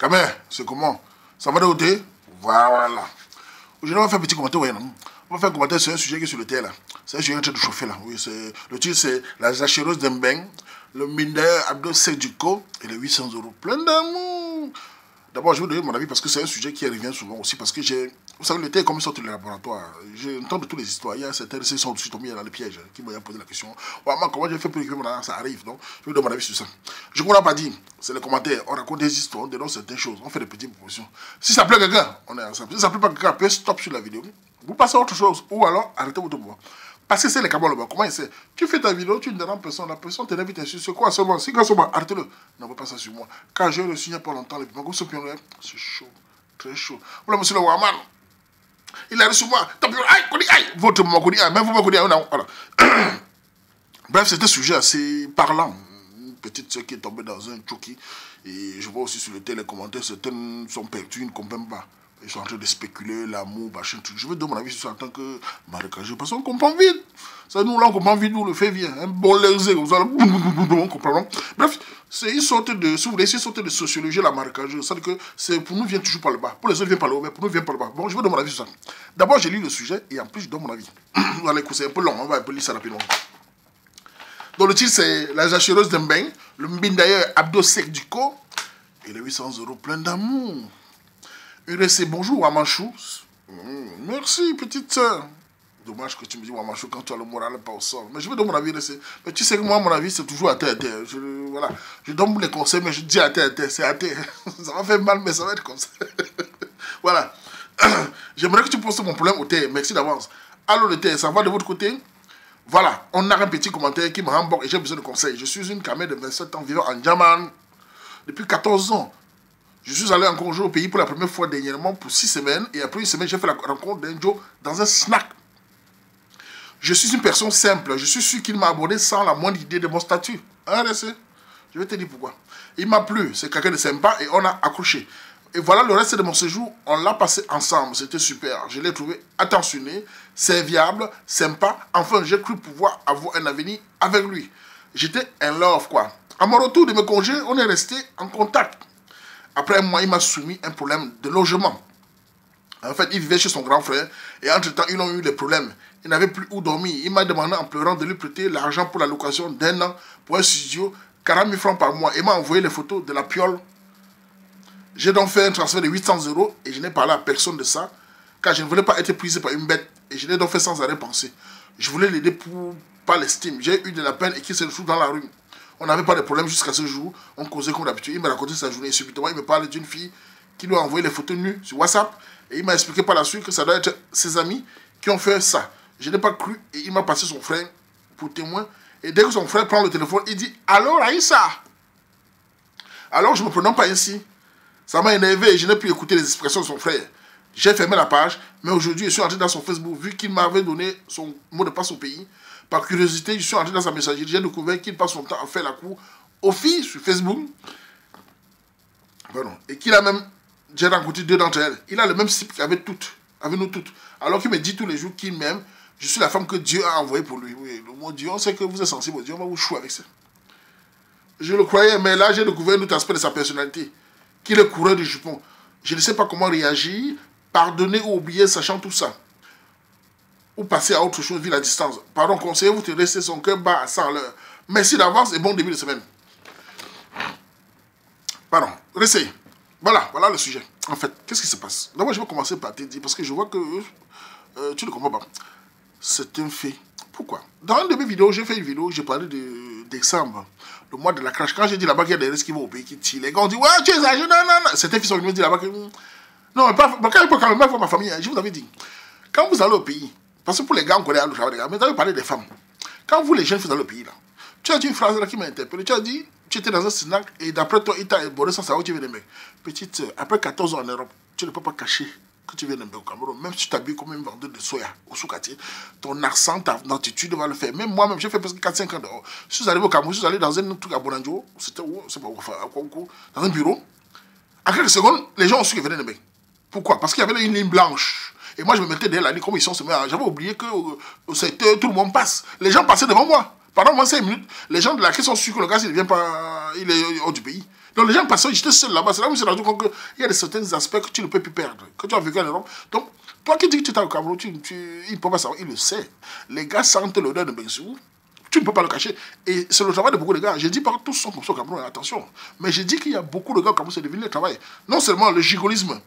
Kamer, c'est comment? Ça va de côté? Voilà. Aujourd'hui, on va faire un petit commentaire. Ouais, non? On va faire un commentaire sur un sujet qui est sur le terre là. C'est un sujet en train de chauffer là. Oui, le titre c'est la Zachereuse d'Embeng, le mineur Abdo Sekdiko et les 800 euros. Plein d'amour. D'abord, je vais vous donner mon avis parce que c'est un sujet qui revient souvent aussi. Parce que j'ai. Vous savez, le terre est comme une sorte de laboratoire. J'entends de toutes les histoires. Il y a certains qui sont tombés dans le piège, qui m'ont posé la question. Ouais, moi, comment j'ai fait pour écrire mon avis? Ça arrive, donc je vais vous donner mon avis sur ça. Je ne vous l'ai pas dit. C'est les commentaires. On raconte des histoires, on dénonce certaines choses. On fait des petites propositions. Si ça plaît à quelqu'un, on est ensemble. Si ça ne plaît pas à quelqu'un, appuyez stop sur la vidéo. Vous passez à autre chose. Ou alors, arrêtez votre mouvement. Parce que c'est les camarades là-bas. Comment il sait? Tu fais ta vidéo, tu ne demandes personne. La personne t'invite à sur quoi seulement? Si quand seulement, arrêtez-le. Non, pas ça sur moi. Quand j'ai reçu il n'y a pas longtemps, les pimagos se pionniers, c'est chaud. Très chaud. Voilà, monsieur le Waman. Il a reçu moi. Aïe, votre maman, même vous me non. Voilà. Bref, c'est un sujet assez parlant. Une petite sœur qui est tombée dans un choki. Et je vois aussi sur le télé commentaires, certaines sont perdues, ils ne comprennent pas. Ils sont en train de spéculer l'amour, machin, truc. Je veux donner mon avis sur ça en tant que marécageux. Parce qu'on comprend vite. Ça, nous, là, on comprend vite, nous, le fait vient. Un bon laser, comme ça, on comprend. Bref, c'est une sorte de, si vous voulez, c'est une sorte de sociologie, la marécageuse. C'est-à-dire que pour nous, vient toujours par le bas. Pour les autres, vient par le haut, mais pour nous, vient par le bas. Bon, je veux donner mon avis sur ça. D'abord, j'ai lu le sujet et en plus, je donne mon avis. Allez, c'est un peu long, on va un peu lire ça rapidement. Donc, le titre, c'est La Zachereuse d'Embeng, le Mbindaye Abdo Sekdiko et les 800 euros plein d'amour. C'est bonjour Wamachou. Merci petite soeur. Dommage que tu me dis Wamachou quand tu as le moral pas au sol. Mais je vais donner mon avis. Mais tu sais que moi mon avis c'est toujours à terre. Voilà. Je donne les conseils mais je dis à terre. C'est à terre. Ça va faire mal mais ça va être comme ça. Voilà. J'aimerais que tu poses mon problème au terre. Merci d'avance. Allô le terre, ça va de votre côté? Voilà. On a un petit commentaire qui me rembourse et j'ai besoin de conseils. Je suis une camée de 27 ans vivant en Djaman depuis 14 ans. Je suis allé en congé au pays pour la première fois dernièrement pour 6 semaines. Et après une semaine, j'ai fait la rencontre d'un Joe dans un snack. Je suis une personne simple. Je suis sûr qu'il m'a abordé sans la moindre idée de mon statut. Hein, je vais te dire pourquoi. Il m'a plu. C'est quelqu'un de sympa et on a accroché. Et voilà le reste de mon séjour. On l'a passé ensemble. C'était super. Je l'ai trouvé attentionné, serviable, sympa. Enfin, j'ai cru pouvoir avoir un avenir avec lui. J'étais in love, quoi. À mon retour de mes congés, on est resté en contact. Après un mois, il m'a soumis un problème de logement. En fait, il vivait chez son grand frère et entre-temps, ils ont eu des problèmes. Il n'avait plus où dormir. Il m'a demandé en pleurant de lui prêter l'argent pour la location d'un an pour un studio, 40 000 francs par mois. Il m'a envoyé les photos de la piole. J'ai donc fait un transfert de 800 euros et je n'ai parlé à personne de ça car je ne voulais pas être prise par une bête et je l'ai donc fait sans arrêt penser. Je voulais l'aider par l'estime. J'ai eu de la peine et qu'il se retrouve dans la rue. On n'avait pas de problème jusqu'à ce jour. On causait comme d'habitude. Il m'a raconté sa journée et subitement, il me parle d'une fille qui lui a envoyé les photos nues sur WhatsApp. Et il m'a expliqué par la suite que ça doit être ses amis qui ont fait ça. Je n'ai pas cru et il m'a passé son frère pour témoin. Et dès que son frère prend le téléphone, il dit « Allô, Raïssa ?» Alors je ne me prononce pas ainsi. Ça m'a énervé et je n'ai plus écouté les expressions de son frère. J'ai fermé la page, mais aujourd'hui, je suis entré dans son Facebook. Vu qu'il m'avait donné son mot de passe au pays, par curiosité, je suis entré dans sa messagerie. J'ai découvert qu'il passe son temps à faire la cour aux filles sur Facebook. Pardon. Et qu'il a même... J'ai rencontré 2 d'entre elles. Il a le même type qu'avec nous toutes. Alors qu'il me dit tous les jours qu'il m'aime. Je suis la femme que Dieu a envoyée pour lui. Oui, le mot Dieu, on sait que vous êtes sensible au Dieu. On va vous chouer avec ça. Je le croyais, mais là, j'ai découvert un autre aspect de sa personnalité. Qu'il est coureur de jupons. Je ne sais pas comment réagir, pardonner ou oublier, sachant tout ça. Ou passer à autre chose, vu la distance. Pardon, conseillez-vous de rester son cœur bas à 100 à l'heure. Merci d'avance et bon début de semaine. Pardon, restez. Voilà le sujet. En fait, qu'est-ce qui se passe? D'abord, je vais commencer par te dire, parce que je vois que tu ne comprends pas. C'est un fait. Pourquoi? Dans une de mes vidéos, j'ai fait une vidéo, j'ai parlé de décembre, le mois de la crash. Quand j'ai dit là-bas qu'il y a des risques qui vont au pays, qui tirent, les gars ont dit, ouais, tu es âgé, non. C'était fils, on me dit là-bas que... Non, mais pas quand même voir ma famille, je vous avais dit. Quand vous allez au pays, parce que pour les gars, on connaît le travail des gars, mais vous avez parlé des femmes. Quand vous, les jeunes, vous allez au pays, là, tu as dit une phrase là qui m'a interpellé. Tu as dit, tu étais dans un snack et d'après toi, il t'a abordé sans savoir où tu viens de mec. Petite soeur, après 14 ans en Europe, tu ne peux pas cacher que tu viens de au Cameroun. Même si tu t'habilles comme une vendeuse de soya au sous-quartier, ton accent, ta attitude va le faire. Même moi-même, j'ai fait presque 4-5 ans dehors. Je suis arrivé au Cameroun, je suis allé dans un truc à Bonanjo, c'était où? C'est pas où, enfin, dans un bureau. En quelques secondes, les gens ont su que je venais de mec. Pourquoi? Parce qu'il y avait une ligne blanche. Et moi, je me mettais derrière la ligne comme ils sont. J'avais oublié que au secteur, tout le monde passe. Les gens passaient devant moi. Pendant moins 5 minutes, les gens de la caisse sont sûrs que le gars, il ne vient pas, il est hors du pays. Donc les gens passaient, j'étais seul là-bas. C'est là où je me suis rendu compte qu'il y a certains aspects que tu ne peux plus perdre, que tu as vécu en Europe. Donc, toi qui dis que tu es au Cameroun, il ne peut pas savoir, il le sait. Les gars sentent l'odeur de Bensou. Tu ne peux pas le cacher. Et c'est le travail de beaucoup de gars. Je dis pas que tous sont comme ça au Cameroun, attention. Mais je dis qu'il y a beaucoup de gars au Cameroun, c'est devenu le travail. Non seulement le gigolisme,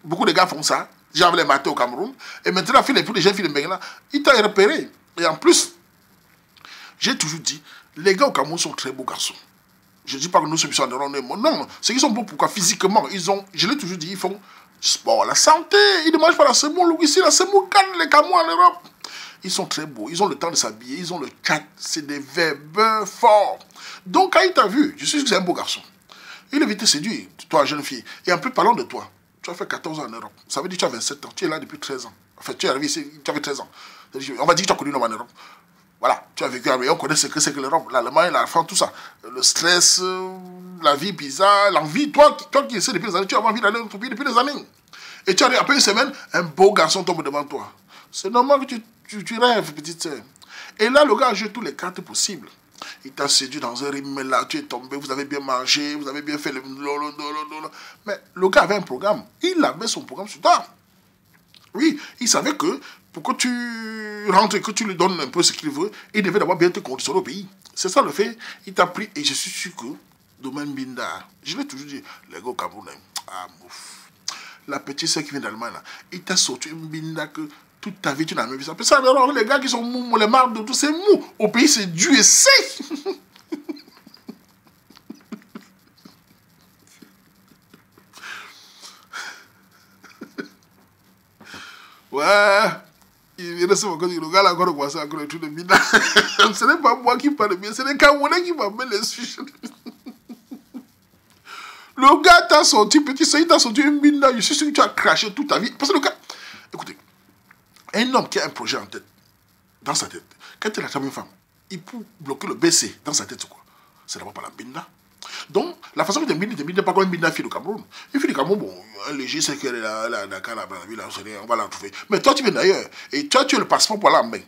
beaucoup de gars font ça. J'avais les matés au Cameroun. Et maintenant, les jeunes filles de Benguela, ils t'ont repéré. Et en plus, j'ai toujours dit, les gars au Cameroun sont très beaux garçons. Je ne dis pas que nous sommes en Europe. Non, c'est qu'ils sont beaux pourquoi physiquement. Je l'ai toujours dit, ils font sport, la santé. Ils ne mangent pas la semoule. Ici, la semoule gagne les Cameroun en Europe. Ils sont très beaux, ils ont le temps de s'habiller, ils ont le chat, c'est des verbes forts. Donc quand il t'a vu, je suis sûr que c'est un beau garçon. Il est vite séduit, toi jeune fille. Et en plus parlant de toi, tu as fait 14 ans en Europe. Ça veut dire que tu as 27 ans, tu es là depuis 13 ans. En fait, tu es arrivé ici, tu avais 13 ans. On va dire que tu as connu l'homme en Europe. Voilà, tu as vécu, on connaît ce que c'est que l'Europe, l'Allemagne, la France, tout ça. Le stress, la vie bizarre, l'envie. Toi qui essaies depuis des années, tu as envie d'aller dans ton pays depuis des années. Et tu arrives après une semaine, un beau garçon tombe devant toi. C'est normal que tu rêves, petite sœur. Et là, le gars a joué toutes les cartes possibles. Il t'a séduit dans un rythme là, tu es tombé, vous avez bien mangé, vous avez bien fait le... Mais le gars avait un programme. Il avait son programme sur toi. Oui, il savait que pour que tu rentres et que tu lui donnes un peu ce qu'il veut, il devait d'abord bien te conditionner au pays. C'est ça le fait. Il t'a pris, et je suis sûr que, Domaine Binda, je l'ai toujours dit, les gars au Cameroun, ah, mouf. La petite sœur qui vient d'Allemagne, il t'a sorti une Binda que toute ta vie, tu n'as même vu ça. Ça, alors, les gars qui sont mous, les marques de tout, c'est mou. Au pays, c'est dur et sec. Ouais. Il reste encore, le gars là, encore commencé à connaître tout de Binda. Ce n'est pas moi qui parle bien, c'est les Camerounais qui m'appellent les sujets. Le gars t'a sorti, petit soeur, il t'a sorti une Binda. Je suis sûr que tu as craché toute ta vie. Parce que le gars, écoutez, un homme qui a un projet en tête, dans sa tête, quand il a une femme, il peut bloquer le BC dans sa tête, c'est quoi? C'est d'abord par la Binda. Donc, la façon que tu Binda, pas comme une Binda fille du Cameroun. Une fille du Cameroun, bon, un léger, c'est qu'elle est là, Dakar, là, on va la trouver. Mais toi, tu viens d'ailleurs, et toi, tu as le passeport pour aller en bain.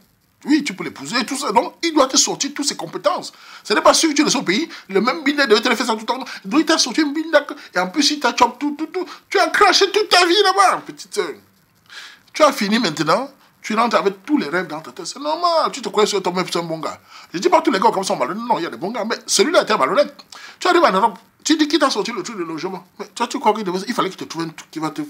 Oui, tu peux l'épouser, tout ça. Donc, il doit te sortir toutes ses compétences. Ce n'est pas sûr que tu es de son pays. Le même Binda devait te faire ça tout le temps. Donc, il t'a sorti une Binda. Et en plus, il t'a chopé tout. Tu as craché toute ta vie là-bas, petite sœur. Tu as fini maintenant. Tu rentres avec tous les rêves dans ta tête. C'est normal. Tu te crois sur toi-même, c'est un bon gars. Je ne dis pas tous les gars comme ça sont malhonnêtes. Non, il y a des bons gars. Mais celui-là était malhonnête. Tu arrives en Europe. Tu dis qu'il t'a sorti le truc de logement. Mais toi, tu crois qu'il fallait qu'il te trouve un truc qui va te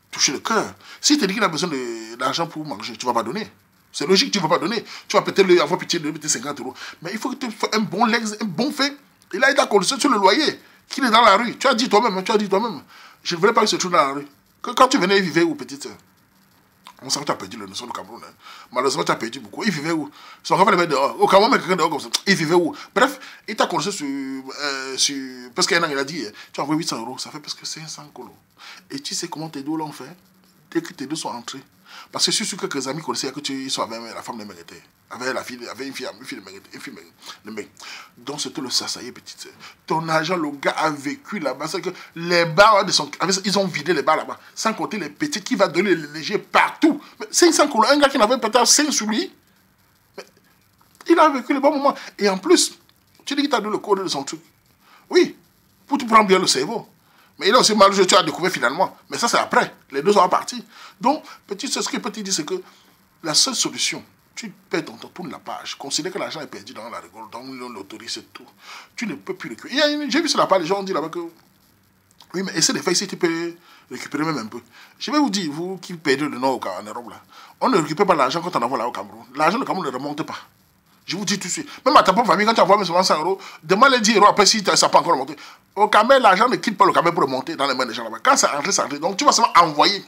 toucher le cœur. Si tu dis qu'il a besoin d'argent pour manger, tu ne vas pas donner. C'est logique, tu ne vas pas donner. Tu vas peut-être avoir pitié de 50 €. Mais il faut que tu fasses un bon legs, un bon fait. Et là, il t'a conditionné sur le loyer. Qu'il est dans la rue. Tu as dit toi-même. Je ne voulais pas qu'il se trouve dans la rue. Que quand tu venais, il vivait où, petite sœur? On sait que tu as perdu le notion du Cameroun. Hein. Malheureusement, tu as perdu beaucoup. Il vivait où? Son enfant le met dehors. Au Cameroun, mais quelqu'un dehors comme ça. Il vivait où? Bref, il t'a conditionné sur... Parce qu'un an, il a dit, tu as envoyé 800 €, ça fait presque 500 €. Et tu sais comment tes deux l'ont fait? Dès que tes deux sont entrés. Parce que je suis sûr que quelques amis connaissaient que ils sont avec la femme de Mengeté. Avec la fille, avec une fille de Mengeté. Donc c'était le sassaillé, petite sœur. Ton argent, le gars a vécu là-bas. C'est que les bars, ils ont vidé les bars là-bas. Sans compter les petites qui va donner les légers partout. Mais 500 €, un gars qui n'avait peut-être 5 sur lui. Mais il a vécu les bons moments. Et en plus, tu dis qu'il t'a donné le code de son truc. Oui, pour te prendre bien le cerveau. Mais il a aussi mal joué, tu as découvert finalement. Mais ça, c'est après. Les deux sont partis. Donc, petit, ce que je peux te dire, c'est que la seule solution, tu perds ton temps, tourne la page. Considère que l'argent est perdu dans la rigole, dans l'autorise et tout. Tu ne peux plus récupérer. J'ai vu sur la page, les gens ont dit là-bas que... Oui, mais essaie de faire ici, tu peux récupérer même un peu. Je vais vous dire, vous qui perdez le nord en Europe, là, on ne récupère pas l'argent quand on envoie là au Cameroun. L'argent, le Cameroun ne remonte pas. Je vous dis tout de suite. Même à ta propre famille, quand tu envoies même seulement 100 €, demande les 10 € après si ça n'a pas encore remonté. Au Cameroun, l'argent ne quitte pas le Cameroun pour remonter dans les mains des gens là-bas. Quand ça rentre, ça rentre. Donc tu vas seulement envoyer.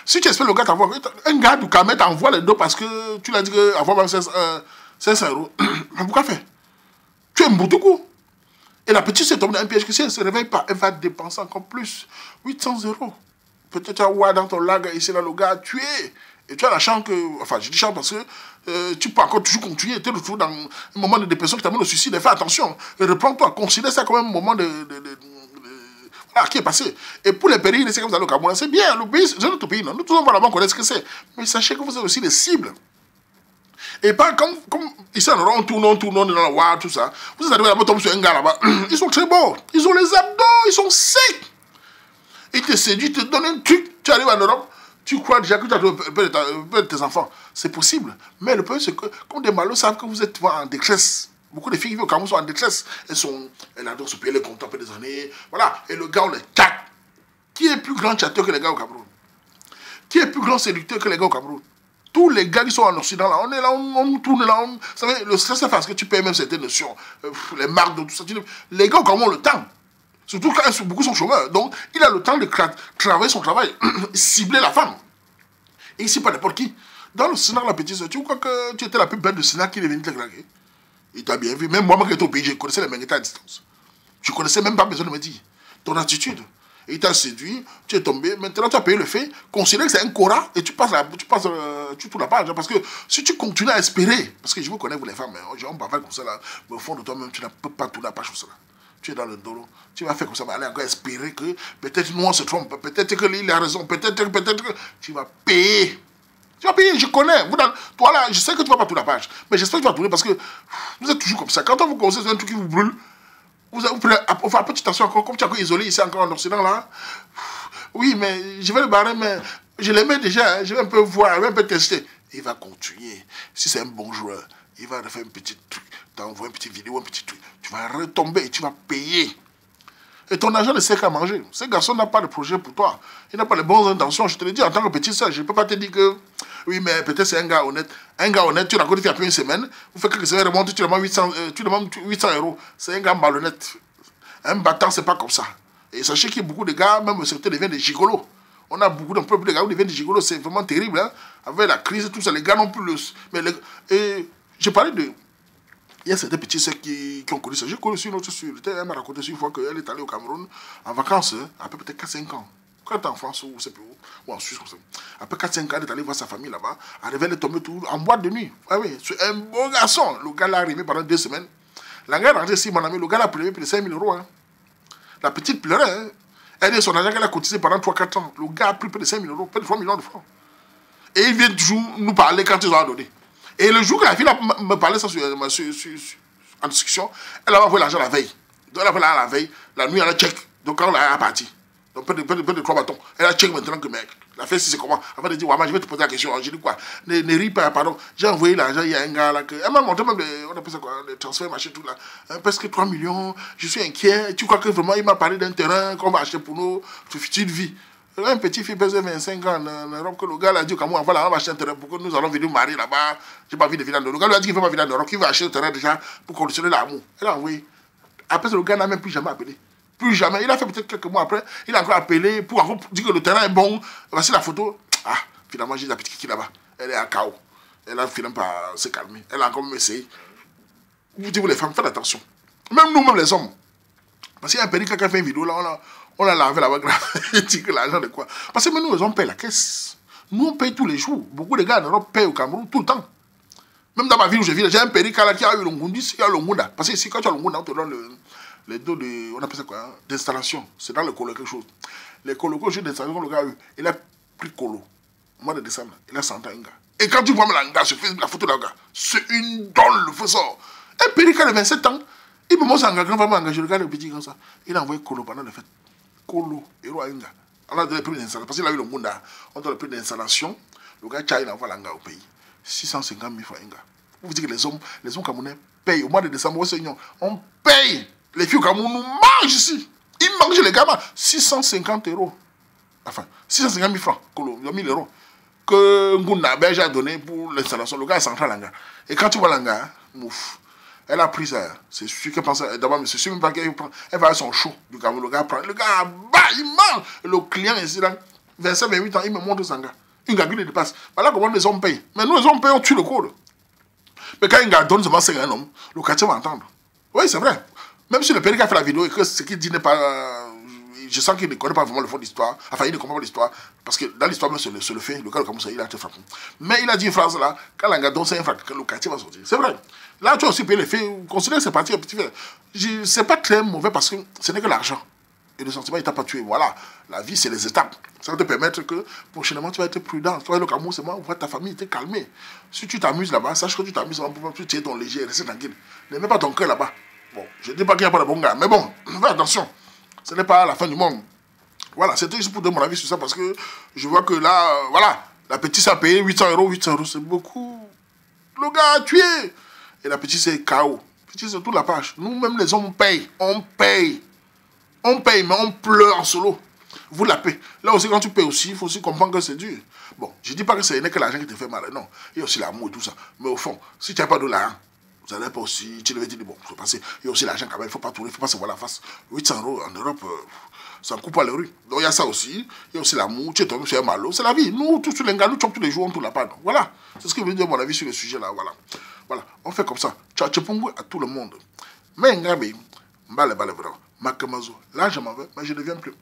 Si tu espères le gars t'envoie, un gars du Cameroun t'envoie les deux parce que tu l'as dit qu'envoie même 500 €. Mais pourquoi faire? Tu es un boutoukou. Et la petite s'est tombée dans un piège que si elle ne se réveille pas, elle va dépenser encore plus. 800 €. Peut-être tu as dans ton lac, ici là, le gars a tué. Et tu as la chance que... Enfin, je dis chance parce que tu peux encore toujours continuer. Tu es toujours dans un moment de dépression qui t'amène au suicide. Et fais attention. Et reprends-toi. Considère ça comme un moment voilà, qui est passé. Et pour les pays, c'est comme ça, le Cameroun, c'est bien. Le pays, c'est notre pays. Non? Nous tous, on va là-bas connaître ce que c'est. Mais sachez que vous êtes aussi des cibles. Et pas comme ici en Europe, on tourne dans la voie, tout ça. Vous allez là-bas, tomber sur un gars là-bas. Ils sont très beaux. Ils ont les abdos, ils sont secs. Ils te séduisent, ils te donnent un truc. Tu arrives en Europe, tu crois déjà que tu as le père de tes enfants. C'est possible. Mais le problème, c'est que quand des malheureux savent que vous êtes en détresse, beaucoup de filles qui vivent au Cameroun sont en détresse. Elles adorent se payer les comptes après des années. Voilà. Et le gars, on les tâte. Qui est plus grand chateur que les gars au Cameroun? Qui est plus grand séducteur que les gars au Cameroun? Tous les gars qui sont en Occident, là, on est là, on tourne là. Vous savez, le stress, c'est parce que tu payes même certaines notions. Les marques de tout ça. Les gars au Cameroun ont le temps. Surtout quand beaucoup sont chômeurs. Donc, il a le temps de travailler son travail, cibler la femme. Et ici, pas n'importe qui. Dans le Sénat, la petite soeur, tu crois que tu étais la plus belle du Sénat qui est venue te craquer? Il t'a bien vu. Même moi, qui étais au pays, je connaissais les Mengueta à distance. Je connaissais même pas besoin de me dire. Ton attitude. Et il t'a séduit, tu es tombé. Maintenant, tu as payé le fait. Considère que c'est un cora et tu tournes la page. Parce que si tu continues à espérer, parce que je vous connais, vous les femmes, on parle comme ça, là, mais au fond de toi-même, tu ne peux pas tourner la page comme ça. Là. Tu es dans le dos, tu vas faire comme ça, mais aller encore espérer que peut-être nous on se trompe, peut-être que lui il a raison, peut-être que tu vas payer. Tu vas payer, je connais. Toi là, je sais que tu ne vas pas tourner la page, mais j'espère que tu vas tourner parce que vous êtes toujours comme ça. Quand on vous conseille un truc qui vous brûle, vous prenez un petit attention encore, comme tu es encore isolé ici encore en Occident là. Oui, mais je vais le barrer, mais je l'aimais déjà, hein, je vais un peu voir, je vais un peu tester. Il va continuer. Si c'est un bon joueur, il va faire un petit truc, t'envoies une petite vidéo, un petit truc. Tu vas retomber et tu vas payer. Et ton argent ne sert qu'à manger. Ce garçon n'a pas de projet pour toi. Il n'a pas les bonnes intentions. Je te le dis en tant que petit soeur, je ne peux pas te dire que oui, mais peut-être c'est un gars honnête. Un gars honnête, tu l'as connu il y a plus une semaine. Vous faites quelques semaines, remonte, tu demandes 800 €. C'est un gars malhonnête. Un battant, c'est pas comme ça. Et sachez qu'il y a beaucoup de gars, même certains deviennent des gigolos. On a beaucoup de gars qui deviennent des gigolos. C'est vraiment terrible. Hein? Avec la crise, tout ça, les gars n'ont plus le... Et j'ai parlé de... Il y a certains petits sœurs qui ont connu ça. J'ai connu une autre sœur. Elle m'a raconté une fois qu'elle est allée au Cameroun en vacances, après peut-être 4-5 ans. Quand elle était en France ou en Suisse, comme ça. Après 4-5 ans, elle est allée voir sa famille là-bas. Elle est tombée tout en boîte de nuit. Ah oui, c'est un beau garçon. Le gars l'a arrivé pendant 2 semaines. La gars est rentrée ici, mon ami. Le gars l'a pleuré plus de 5 000 €. Hein. La petite pleurait. Hein. Elle est son argent qu'elle a cotisé pendant 3-4 ans. Le gars a pris plus de 5 000 €, près de 3 millions de francs. Et il vient toujours nous parler quand ils ont donné. Et le jour que la fille me parlait ça en discussion, elle avait envoyé l'argent la veille. Donc elle a envoyé la veille, la nuit elle a check. Donc quand elle est partie, donc peu de 3 bâtons, elle a check maintenant que mec, la fête c'est comment. Avant de dire, ouais, je vais te poser la question. J'ai dit quoi? Ne ris pas, pardon. J'ai envoyé l'argent, il y a un gars là que. Elle m'a montré même on appelle ça quoi, les transferts, machin, tout là. Presque 3 millions, je suis inquiet. Tu crois que vraiment il m'a parlé d'un terrain qu'on va acheter pour nous, future vie? Un petit fille pèse 25 ans en Europe, que le gars a dit comment voilà, on va acheter un terrain pour que nous allons venir marier là-bas. J'ai pas vu de villa. Le gars lui a dit qu'il ne veut pas venir en Europe, qu'il veut acheter un terrain déjà pour conditionner l'amour. Elle a envoyé. Après, le gars n'a même plus jamais appelé. Plus jamais. Il a fait peut-être quelques mois après, il a encore appelé pour dire que le terrain est bon. Voici la photo. Ah, finalement, j'ai la petite qui là-bas. Elle est à KO. Elle a fini par se calmer. Elle a encore même essayé. Vous dites, vous les femmes, faites attention. Même nous, même les hommes. Parce qu'il y a un péri qui a fait une vidéo là, on l'a lavé là-bas grave. Il dit que l'argent de quoi? Parce que nous, les hommes payent la caisse. Nous, on paye tous les jours. Beaucoup de gars en Europe payent au Cameroun tout le temps. Même dans ma ville où je vis, j'ai un péri qui a eu le Ngundis, il y a le Ngunda. Parce que ici, quand tu as le Ngunda, on te donne les dos de. On appelle ça quoi? D'installation. C'est dans le colo quelque chose. Les colocos, j'ai d'installation, le gars a eu. Il a pris colo. Au mois de décembre, il a 100 ans, un gars. Et quand tu vois le gars, je fais la photo d'un gars. C'est une donne, le faisant. Un péri qui a 27 ans. Il me montre un gars, vraiment engagé, le gars, le petit comme ça. Il a envoyé colo pendant les fêtes. Colo, héros à Inga. On a donné le prix d'installation. Parce qu'il a eu le monde, on donne le prix d'installation. Le gars, il envoie l'anga au pays. 650 000 francs Inga. Vous dites que les hommes camerounais payent. Au mois de décembre, on paye. Les filles au Cameroun nous mangent ici. Ils mangent les gamins. 650 €. Enfin, 650 000 francs. Colo, 1 000 €. Que Ngunda Belge a donné pour l'installation. Le gars est central l'anga. Et quand tu vois l'anga, mouf. Elle a pris ça. C'est sûr qu'elle pense. D'abord, c'est sûr même pas qu'elle prend. Elle va avoir son show du Cameroun. Le gars prend. Le gars, bah, il mange. Le client ici, là, 27, 28 ans, il me montre son gars. Une gars qui le dépasse. Voilà comment les hommes payent. Mais nous, les hommes payent, on tue le code. Mais quand un gars donne seulement 5 à un homme, le quartier va entendre. Oui, c'est vrai. Même si le père qui a fait la vidéo et que ce qu'il dit n'est pas. Je sens qu'il ne connaît pas vraiment le fond de l'histoire. Enfin, il ne comprend pas l'histoire. Parce que dans l'histoire, même sur le fait, le gars, comme ça, il a été frappé. Mais il a dit une phrase là, quand un gars donne 5 francs, le quartier va sortir. C'est vrai. Là, tu as aussi payé les faits. Considère que c'est parti un petit peu. C'est pas très mauvais parce que ce n'est que l'argent. Et le sentiment, il t'a pas tué. Voilà. La vie, c'est les étapes. Ça va te permettre que prochainement, tu vas être prudent. Toi, le Cameroun, c'est moi, on voit ta famille, t'es calmé. Si tu t'amuses là-bas, sache que tu t'amuses pour tu tiens ton léger, reste tranquille. Ne mets pas ton cœur là-bas. Bon, je ne dis pas qu'il n'y a pas de bons gars, mais bon, fais attention. Ce n'est pas la fin du monde. Voilà, c'était juste pour donner mon avis sur ça parce que je vois que là, voilà, la petite s'est payé 800 euros. 800 euros, c'est beaucoup. Le gars a tué. Et la petite, c'est KO. Petite, c'est toute la page. Nous-mêmes, les hommes, on paye. On paye. On paye, mais on pleure en solo. Vous la payez. Là aussi, quand tu payes aussi, il faut aussi comprendre que c'est dur. Bon, je ne dis pas que ce n'est que l'argent qui te fait mal. Non, il y a aussi l'amour et tout ça. Mais au fond, si tu n'as pas de l'argent, vous n'allez pas aussi, tu devais dire, bon, il faut passer. Il y a aussi l'argent quand même, il ne faut pas tourner, il ne faut pas se voir la face. 800 euros en Europe, ça ne coupe pas les rues. Donc il y a ça aussi. Il y a aussi l'amour, tu es tombé sur un malo. C'est la vie. Nous, tous les gars, nous chopons tous les jours, on ne l'a pas. Donc, voilà. C'est ce que je veux dire, mon avis sur le sujet là. Voilà. Voilà. On fait comme ça. Tchapongo à tout le monde. Mais, Ngabe, Mbale, Mbale, Mbale. Makamazo. Là, je m'en vais, mais je ne viens plus.